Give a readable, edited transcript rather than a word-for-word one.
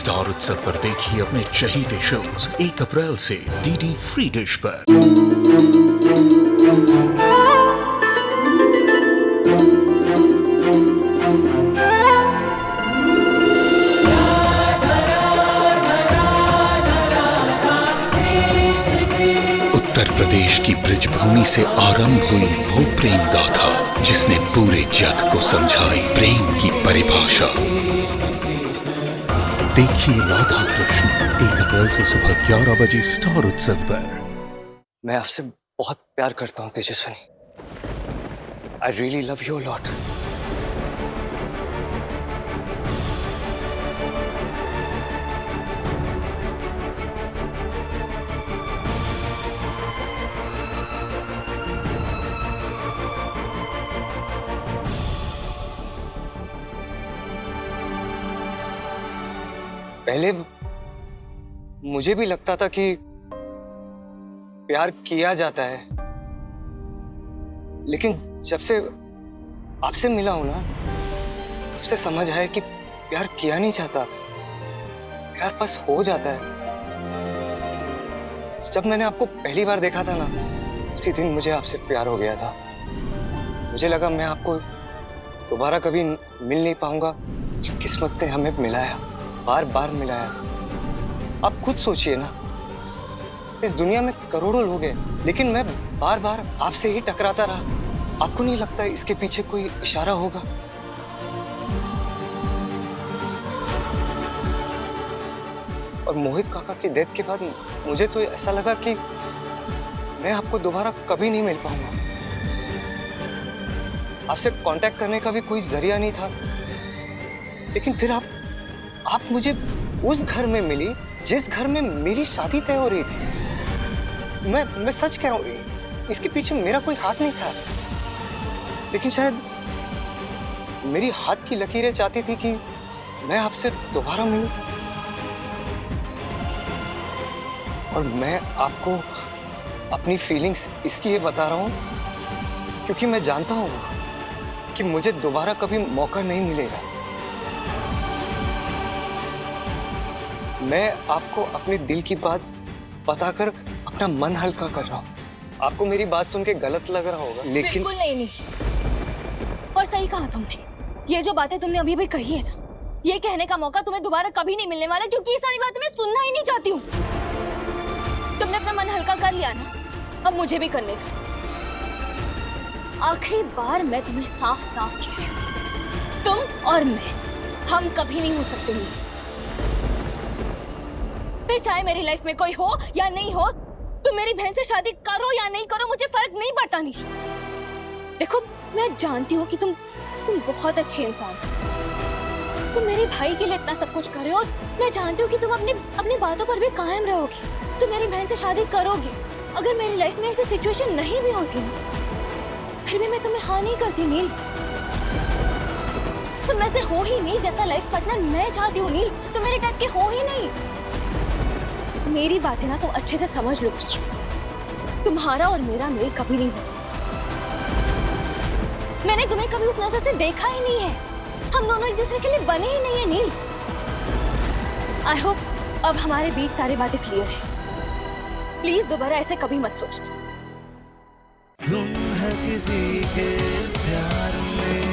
Star उत्सव पर देखिए अपने चहीते शोज 1 अप्रैल से डीडी फ्री डिश पर। उत्तर प्रदेश की ब्रजभूमि से आरंभ हुई वो प्रेम गाथा जिसने पूरे जग को समझाई प्रेम की परिभाषा। देखिए राधा कृष्ण 1 अप्रैल से सुबह 11 बजे स्टार उत्सव पर। मैं आपसे बहुत प्यार करता हूँ Tejaswini. I really love you lot. पहले मुझे भी लगता था कि प्यार किया जाता है, लेकिन जब से आपसे मिला हूं ना, तब से समझ आया कि प्यार किया नहीं जाता, प्यार बस हो जाता है। जब मैंने आपको पहली बार देखा था ना, उसी दिन मुझे आपसे प्यार हो गया था। मुझे लगा मैं आपको दोबारा कभी मिल नहीं पाऊंगा। किस्मत ने हमें मिलाया, बार बार मिलाया। आप खुद सोचिए ना, इस दुनिया में करोड़ों लोग हैं, लेकिन मैं बार बार आपसे ही टकराता रहा। आपको नहीं लगता इसके पीछे कोई इशारा होगा? और मोहित काका की डेथ के बाद मुझे तो ऐसा लगा कि मैं आपको दोबारा कभी नहीं मिल पाऊंगा। आपसे कांटेक्ट करने का भी कोई जरिया नहीं था, लेकिन फिर आप मुझे उस घर में मिली जिस घर में मेरी शादी तय हो रही थी। मैं सच कह रहा हूँ, इसके पीछे मेरा कोई हाथ नहीं था, लेकिन शायद मेरी हाथ की लकीरें चाहती थी कि मैं आपसे दोबारा मिलूं। और मैं आपको अपनी फीलिंग्स इसलिए बता रहा हूं क्योंकि मैं जानता हूं कि मुझे दोबारा कभी मौका नहीं मिलेगा। मैं आपको अपने दिल की बात बताकर अपना मन हल्का कर रहा हूँ। आपको मेरी बात सुन के गलत लग रहा होगा, लेकिन बिल्कुल नहीं। और सही कहा तुमने। ये जो बातें तुमने अभी भी कही है ना, ये कहने का मौका तुम्हें दोबारा कभी नहीं मिलने वाला, क्योंकि ये सारी बातें मैं सुनना ही नहीं चाहती हूँ। तुमने अपना मन हल्का कर लिया ना, अब मुझे भी करने दो। आखिरी बार मैं तुम्हें साफ साफ कह रही हूँ, तुम और मैं, हम कभी नहीं हो सकते। नहीं, फिर चाहे मेरी लाइफ में कोई हो या नहीं हो, तुम मेरी बहन से शादी करो या नहीं करो, मुझे फर्क नहीं पड़ता। नहीं, देखो मैं जानती हूँ कि तुम बहुत अच्छे इंसान हो। तुम मेरे भाई के लिए इतना सब कुछ कर रहे हो, और मैं जानती हूँ कि तुम अपनी बातों पर भी कायम रहोगी। तुम मेरी बहन से शादी करोगे। अगर मेरी लाइफ में ऐसी सिचुएशन नहीं भी होती ना, फिर भी मैं तुम्हें हाँ नहीं करती नील। तुम ऐसे हो ही नहीं जैसा लाइफ पार्टनर मैं चाहती हूँ नील। तुम मेरे टाइप के हो ही नहीं। मेरी बातें ना तुम अच्छे से समझ लो प्लीज। तुम्हारा और मेरा मेल कभी नहीं हो सकता। मैंने तुम्हें कभी उस नजर से देखा ही नहीं है। हम दोनों एक दूसरे के लिए बने ही नहीं है नील। आई होप अब हमारे बीच सारी बातें क्लियर है। प्लीज दोबारा ऐसे कभी मत सोचना। गुम है किसी के प्यार में।